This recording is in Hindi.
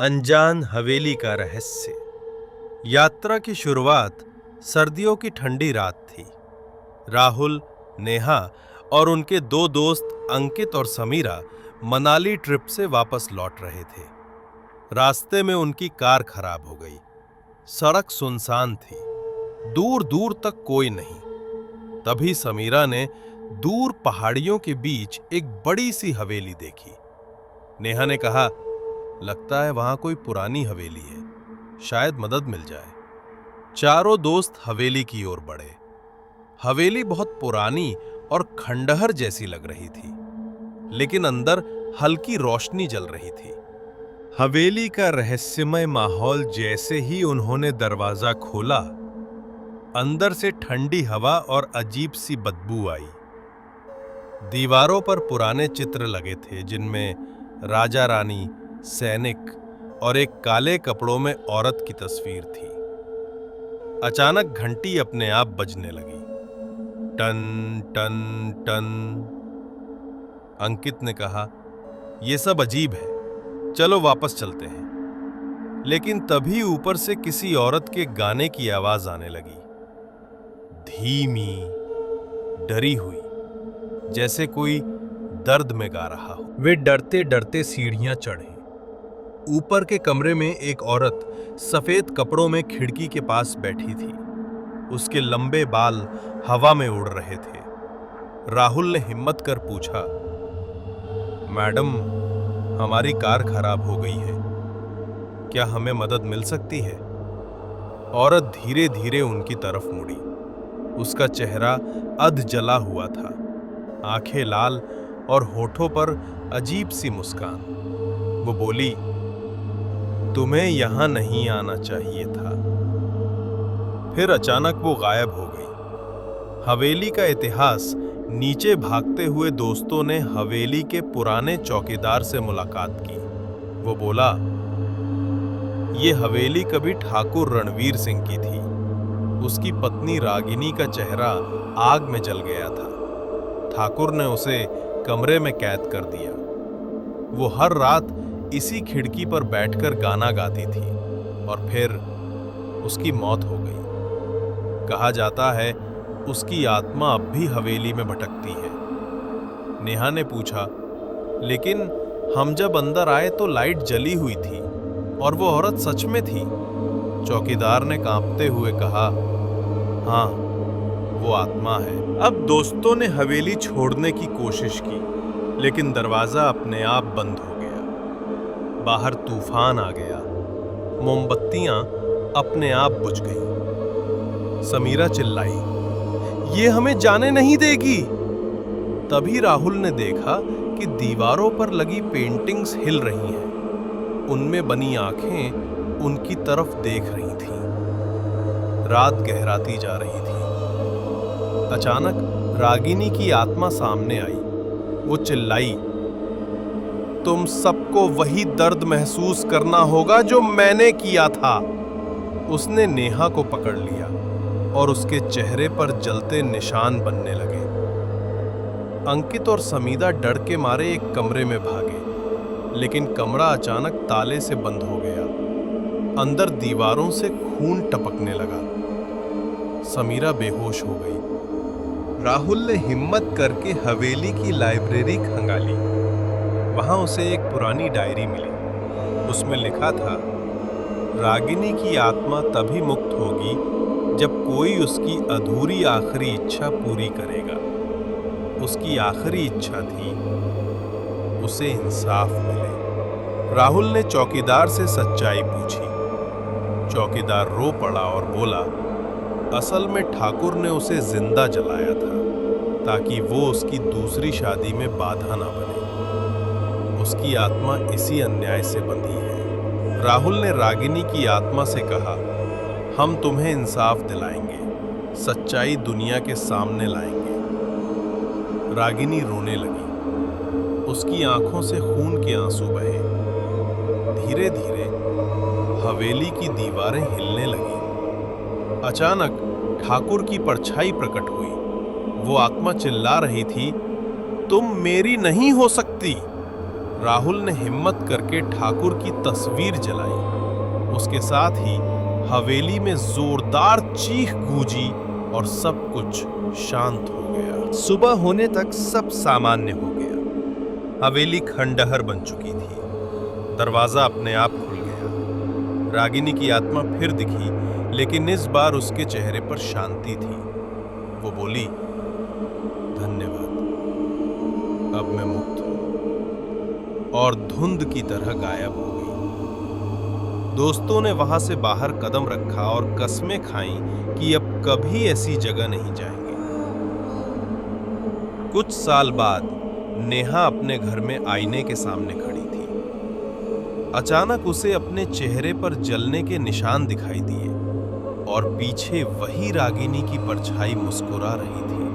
अनजान हवेली का रहस्य। यात्रा की शुरुआत सर्दियों की ठंडी रात थी। राहुल, नेहा और उनके दो दोस्त अंकित और समीरा मनाली ट्रिप से वापस लौट रहे थे। रास्ते में उनकी कार खराब हो गई। सड़क सुनसान थी, दूर दूर तक कोई नहीं। तभी समीरा ने दूर पहाड़ियों के बीच एक बड़ी सी हवेली देखी। नेहा ने कहा, लगता है वहां कोई पुरानी हवेली है, शायद मदद मिल जाए। चारों दोस्त हवेली की ओर बढ़े। हवेली बहुत पुरानी और खंडहर जैसी लग रही थी, लेकिन अंदर हल्की रोशनी जल रही थी। हवेली का रहस्यमय माहौल जैसे ही उन्होंने दरवाजा खोला, अंदर से ठंडी हवा और अजीब सी बदबू आई। दीवारों पर पुराने चित्र लगे थे, जिनमें राजा रानी, सैनिक और एक काले कपड़ों में औरत की तस्वीर थी। अचानक घंटी अपने आप बजने लगी, टन टन टन। अंकित ने कहा, यह सब अजीब है, चलो वापस चलते हैं। लेकिन तभी ऊपर से किसी औरत के गाने की आवाज आने लगी, धीमी, डरी हुई, जैसे कोई दर्द में गा रहा हो। वे डरते डरते सीढ़ियां चढ़े। ऊपर के कमरे में एक औरत सफेद कपड़ों में खिड़की के पास बैठी थी। उसके लंबे बाल हवा में उड़ रहे थे। राहुल ने हिम्मत कर पूछा, मैडम, हमारी कार खराब हो गई है, क्या हमें मदद मिल सकती है? औरत धीरे धीरे उनकी तरफ मुड़ी। उसका चेहरा अध जला हुआ था, आंखें लाल और होठों पर अजीब सी मुस्कान। वो बोली, तुम्हें यहां नहीं आना चाहिए था। फिर अचानक वो गायब हो गई। हवेली का इतिहास नीचे भागते हुए दोस्तों ने हवेली के पुराने चौकीदार से मुलाकात की। वो बोला, ये हवेली कभी ठाकुर रणवीर सिंह की थी। उसकी पत्नी रागिनी का चेहरा आग में जल गया था। ठाकुर ने उसे कमरे में कैद कर दिया। वो हर रात इसी खिड़की पर बैठकर गाना गाती थी और फिर उसकी मौत हो गई। कहा जाता है उसकी आत्मा अब भी हवेली में भटकती है। नेहा ने पूछा, लेकिन हम जब अंदर आए तो लाइट जली हुई थी और वो औरत सच में थी। चौकीदार ने कांपते हुए कहा, हाँ, वो आत्मा है। अब दोस्तों ने हवेली छोड़ने की कोशिश की, लेकिन दरवाजा अपने आप बंद हो गया। बाहर तूफान आ गया। मोमबत्तियां अपने आप बुझ गईं। समीरा चिल्लाई, ये हमें जाने नहीं देगी। तभी राहुल ने देखा कि दीवारों पर लगी पेंटिंग्स हिल रही हैं। उनमें बनी आंखें उनकी तरफ देख रही थीं। रात गहराती जा रही थी। अचानक रागिनी की आत्मा सामने आई। वो चिल्लाई, तुम सबको वही दर्द महसूस करना होगा जो मैंने किया था। उसने नेहा को पकड़ लिया और उसके चेहरे पर जलते निशान बनने लगे। अंकित और समीरा डर के मारे एक कमरे में भागे, लेकिन कमरा अचानक ताले से बंद हो गया। अंदर दीवारों से खून टपकने लगा। समीरा बेहोश हो गई। राहुल ने हिम्मत करके हवेली की लाइब्रेरी खंगाली। वहां उसे एक पुरानी डायरी मिली। उसमें लिखा था, रागिनी की आत्मा तभी मुक्त होगी जब कोई उसकी अधूरी आखिरी इच्छा पूरी करेगा। उसकी आखिरी इच्छा थी उसे इंसाफ मिले। राहुल ने चौकीदार से सच्चाई पूछी। चौकीदार रो पड़ा और बोला, असल में ठाकुर ने उसे जिंदा जलाया था ताकि वो उसकी दूसरी शादी में बाधा ना बने। उसकी आत्मा इसी अन्याय से बंधी है। राहुल ने रागिनी की आत्मा से कहा, हम तुम्हें इंसाफ दिलाएंगे, सच्चाई दुनिया के सामने लाएंगे। रागिनी रोने लगी। उसकी आंखों से खून के आंसू बहे। धीरे धीरे हवेली की दीवारें हिलने लगी। अचानक ठाकुर की परछाई प्रकट हुई। वो आत्मा चिल्ला रही थी, तुम मेरी नहीं हो सकती। राहुल ने हिम्मत करके ठाकुर की तस्वीर जलाई। उसके साथ ही हवेली में जोरदार चीख गूंजी और सब कुछ शांत हो गया। सुबह होने तक सब सामान्य हो गया। हवेली खंडहर बन चुकी थी। दरवाजा अपने आप खुल गया। रागिनी की आत्मा फिर दिखी, लेकिन इस बार उसके चेहरे पर शांति थी। वो बोली, धन्यवाद, अब मैं मुक्त हूं। और धुंध की तरह गायब हो गई। दोस्तों ने वहां से बाहर कदम रखा और कस्में खाईं कि अब कभी ऐसी जगह नहीं जाएंगे। कुछ साल बाद नेहा अपने घर में आईने के सामने खड़ी थी। अचानक उसे अपने चेहरे पर जलने के निशान दिखाई दिए और पीछे वही रागिनी की परछाई मुस्कुरा रही थी।